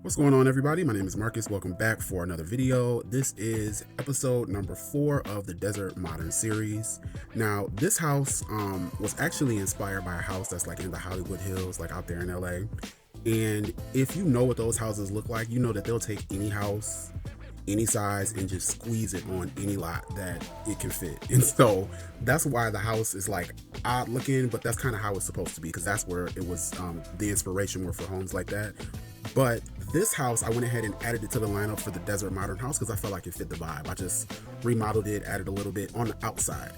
What's going on, everybody? My name is Marcus. Welcome back for another video. This is episode number 4 of the Desert Modern series. Now, this house was actually inspired by a house that's like in the Hollywood Hills, like out there in LA. And if you know what those houses look like, you know that they'll take any house, any size, and just squeeze it on any lot that it can fit. And so that's why the house is like odd looking, but that's kind of how it's supposed to be, because that's where it was, the inspiration were for homes like that. But this house, I went ahead and added it to the lineup for the Desert Modern house because I felt like it fit the vibe. I just remodeled it, added a little bit on the outside.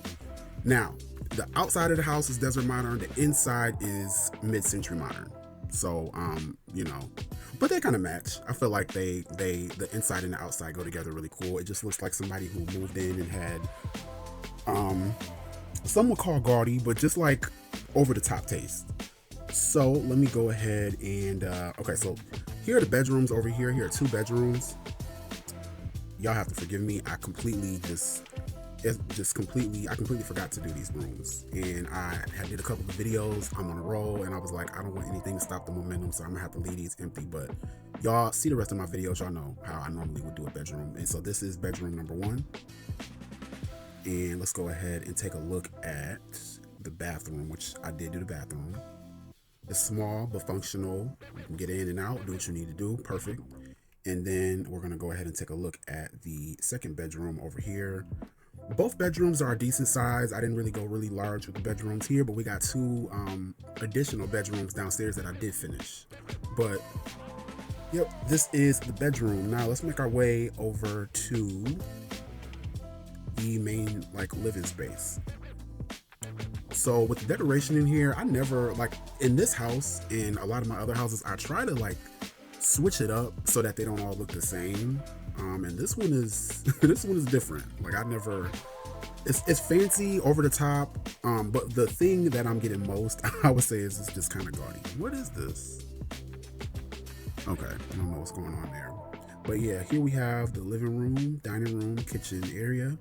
Now, the outside of the house is Desert Modern, the inside is mid-century modern. So, you know, but they kind of match. I feel like the inside and the outside go together really cool. It just looks like somebody who moved in and had, some would call gaudy, but just like over the top taste. So let me go ahead and, okay, so here are the bedrooms over here. Here are 2 bedrooms. Y'all have to forgive me. I completely forgot to do these rooms, and I had did a couple of videos. I'm on a roll, and I was like, I don't want anything to stop the momentum, so I'm gonna have to leave these empty. But y'all see the rest of my videos, y'all know how I normally would do a bedroom. And so this is bedroom number 1, and let's go ahead and take a look at the bathroom, which I did do the bathroom. It's small but functional. You can get in and out, do what you need to do. Perfect. And then we're gonna go ahead and take a look at the second bedroom over here. Both bedrooms are a decent size. I didn't really go really large with the bedrooms here, but we got 2 additional bedrooms downstairs that I did finish. But yep, this is the bedroom. Now let's make our way over to the main like living space. So with the decoration in here, I never, like in this house and a lot of my other houses, I try to like switch it up so that they don't all look the same. And this one is this one is different. Like I never, it's fancy, over the top. But the thing that I'm getting most, I would say, is it's just kind of gaudy. What is this? Okay, I don't know what's going on there. But yeah, here we have the living room, dining room, kitchen area.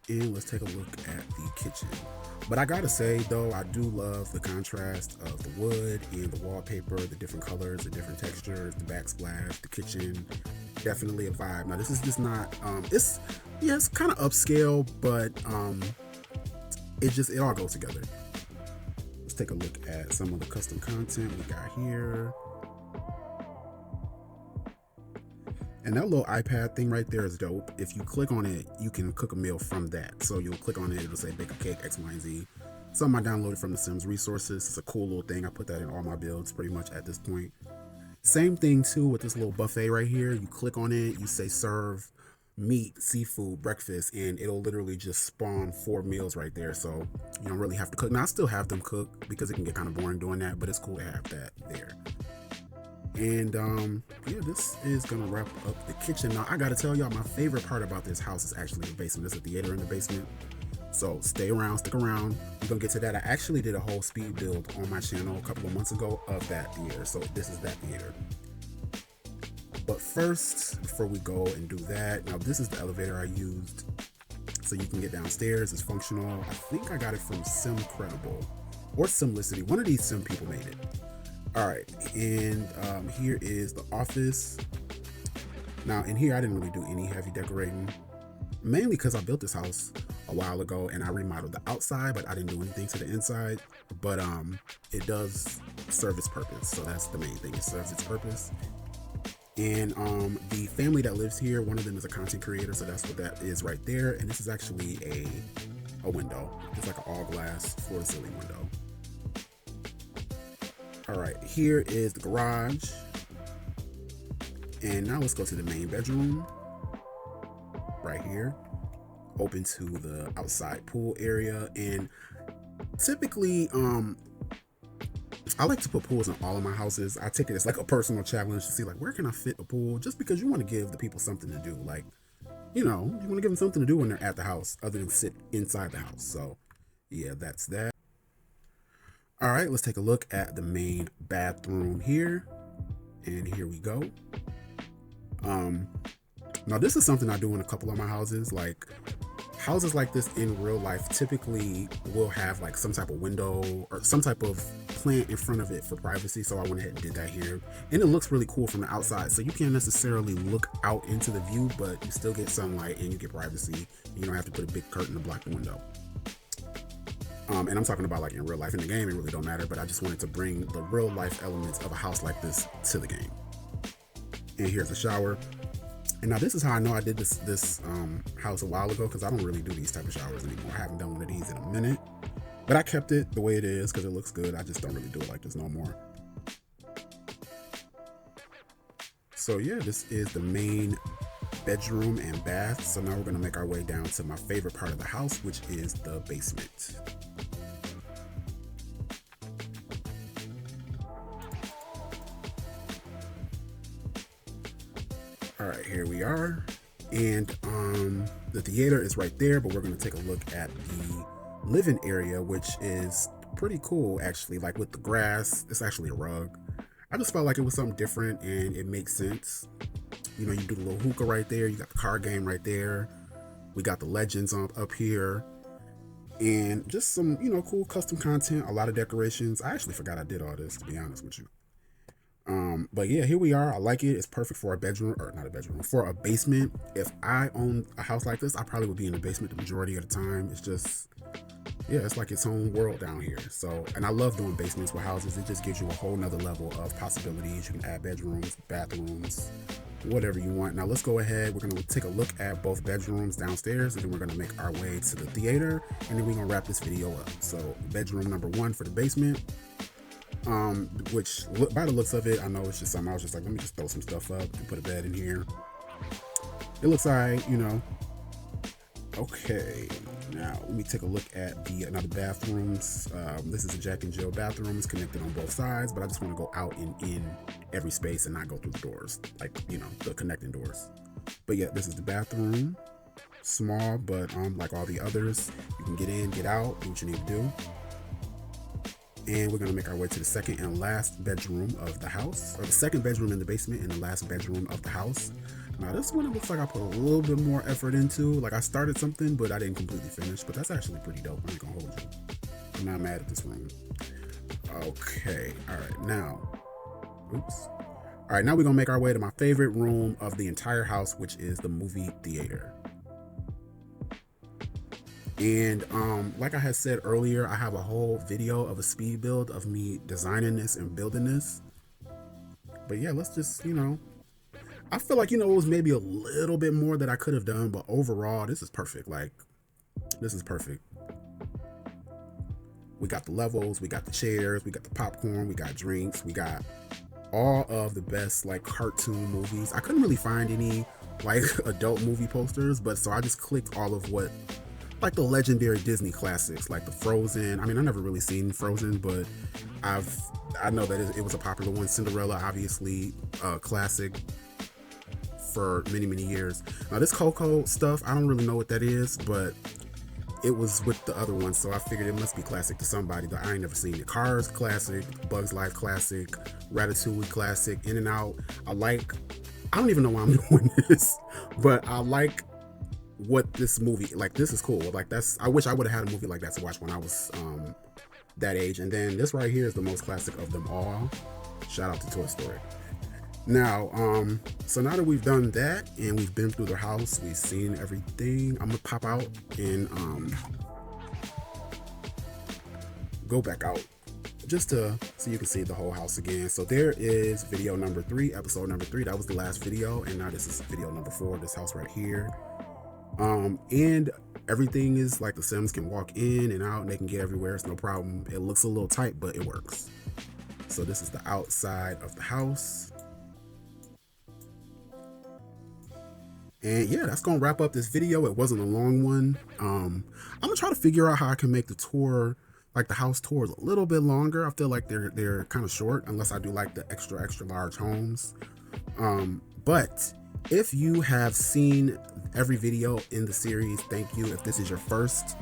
And let's take a look at the kitchen. But I gotta say though, I do love the contrast of the wood and the wallpaper, the different colors, the different textures, the backsplash, the kitchen. Definitely a vibe. Now this is just not, it's kind of upscale, but it all goes together. Let's take a look at some of the custom content we got here. And that little iPad thing right there is dope. If you click on it, you can cook a meal from that. So you'll click on it, it'll say bake a cake, X, Y, and Z. Something I downloaded from the Sims resources. It's a cool little thing. I put that in all my builds pretty much at this point. Same thing too with this little buffet right here. You click on it, you say serve meat, seafood, breakfast, and it'll literally just spawn 4 meals right there. So you don't really have to cook. Now I still have them cook because it can get kind of boring doing that, but it's cool to have that there. And yeah, this is gonna wrap up the kitchen. Now I gotta tell y'all, my favorite part about this house is actually the basement. There's a theater in the basement, so stick around. We're gonna get to that. I actually did a whole speed build on my channel a couple of months ago of that theater, so this is that theater. But first, before we go and do that, now this is the elevator I used, so you can get downstairs. It's functional. I think I got it from Simcredible or Simlicity. One of these Sim people made it. All right, and here is the office. Now in here, I didn't really do any heavy decorating, mainly because I built this house a while ago and I remodeled the outside, but I didn't do anything to the inside. But it does serve its purpose, so that's the main thing. It serves its purpose. And the family that lives here, one of them is a content creator, so that's what that is right there. And this is actually a window. It's like an all glass floor to ceiling window. All right, here is the garage. And now let's go to the main bedroom right here. Open to the outside pool area. And typically, I like to put pools in all of my houses. I take it as like a personal challenge to see like, where can I fit a pool? Just because you want to give the people something to do. Like, you know, you want to give them something to do when they're at the house other than sit inside the house. So yeah, that's that. All right, let's take a look at the main bathroom here. And here we go. Now this is something I do in a couple of my houses. Like, houses like this in real life typically will have like some type of window or some type of plant in front of it for privacy. So I went ahead and did that here. And it looks really cool from the outside. So you can't necessarily look out into the view, but you still get sunlight and you get privacy. You don't have to put a big curtain to block the window. And I'm talking about like in real life. In the game, it really don't matter, but I just wanted to bring the real life elements of a house like this to the game. And here's the shower. And now this is how I know I did this house a while ago, because I don't really do these type of showers anymore. I haven't done one of these in a minute, but I kept it the way it is because it looks good. I just don't really do it like this no more. So yeah, this is the main bedroom and bath. So now we're gonna make our way down to my favorite part of the house, which is the basement. All right, here we are. And the theater is right there, but we're gonna take a look at the living area, which is pretty cool actually. Like with the grass, it's actually a rug. I just felt like it was something different and it makes sense. You know, you do the little hookah right there, you got the card game right there, we got the legends up here, and just some, you know, cool custom content, a lot of decorations. I actually forgot I did all this, to be honest with you. But yeah, here we are. I like it. It's perfect for a bedroom, or not a bedroom, for a basement. If I owned a house like this, I probably would be in the basement the majority of the time. It's just, yeah, it's like its own world down here. So, and I love doing basements with houses. It just gives you a whole nother level of possibilities. You can add bedrooms, bathrooms, whatever you want. Now let's go ahead. We're going to take a look at both bedrooms downstairs, and then we're going to make our way to the theater, and then we're going to wrap this video up. So bedroom number 1 for the basement. Which by the looks of it, I know it's just something I was just like, let me just throw some stuff up and put a bed in here. It looks alright, you know. Okay, now let me take a look at the another bathrooms. This is a Jack and Jill bathroom. It's connected on both sides, but I just want to go out and in every space and not go through the doors, like, you know, the connecting doors. But yeah, this is the bathroom. Small, but like all the others, you can get in, get out, do what you need to do. And we're going to make our way to the second and last bedroom of the house, or the second bedroom in the basement and the last bedroom of the house. Now this one, it looks like I put a little bit more effort into. Like I started something, but I didn't completely finish, but that's actually pretty dope. I ain't gonna hold you. I'm not mad at this room. Okay, all right, now, oops. All right, now we're gonna make our way to my favorite room of the entire house, which is the movie theater. And like I had said earlier, I have a whole video of a speed build of me designing this and building this. But yeah, let's just, you know, I feel like, you know, it was maybe a little bit more that I could have done, but overall, this is perfect. Like, this is perfect. We got the levels, we got the chairs, we got the popcorn, we got drinks, we got all of the best like cartoon movies. I couldn't really find any like adult movie posters, but so I just clicked all of what, like the legendary Disney classics, like the Frozen. I mean, I never really seen Frozen, but I know that it was a popular one. Cinderella, obviously, classic for many, many years. Now this Coco stuff, I don't really know what that is, but it was with the other ones, so I figured it must be classic to somebody that I ain't never seen it. Cars, classic. Bugs Life, classic. Ratatouille, classic. In and Out. I don't even know why I'm doing this, but I like what this movie, like, this is cool. Like, I wish I would have had a movie like that to watch when I was that age. And then this right here is the most classic of them all. Shout out to Toy Story. Now, so now that we've done that and we've been through the house, we've seen everything, I'm gonna pop out and go back out just so you can see the whole house again. So there is video number 3, episode number 3. That was the last video, and now this is video number 4, this house right here. And everything is like the Sims can walk in and out and they can get everywhere. It's no problem. It looks a little tight, but it works. So this is the outside of the house. And yeah, that's gonna wrap up this video. It wasn't a long one. I'm gonna try to figure out how I can make the tour, like the house tours, a little bit longer. I feel like they're kind of short unless I do like the extra large homes. But if you have seen every video in the series, thank you. If this is your first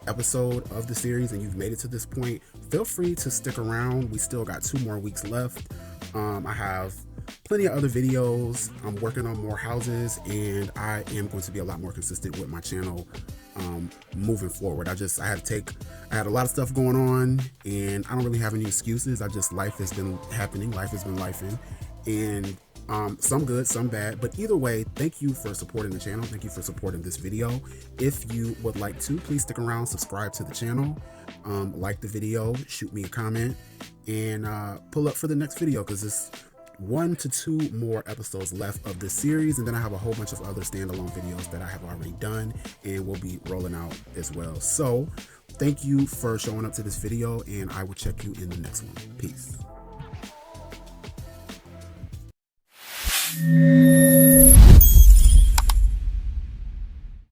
episode of the series and you've made it to this point, feel free to stick around. We still got 2 more weeks left. I have plenty of other videos. I'm working on more houses, and I am going to be a lot more consistent with my channel moving forward. I had a lot of stuff going on, and I don't really have any excuses. Life has been happening, life has been lifing, and some good, some bad, but either way, thank you for supporting the channel. Thank you for supporting this video. If you would like to, please stick around, subscribe to the channel, like the video, shoot me a comment, and pull up for the next video, because it's 1 to 2 more episodes left of this series, and then I have a whole bunch of other standalone videos that I have already done and will be rolling out as well. So thank you for showing up to this video, and I will check you in the next one. Peace.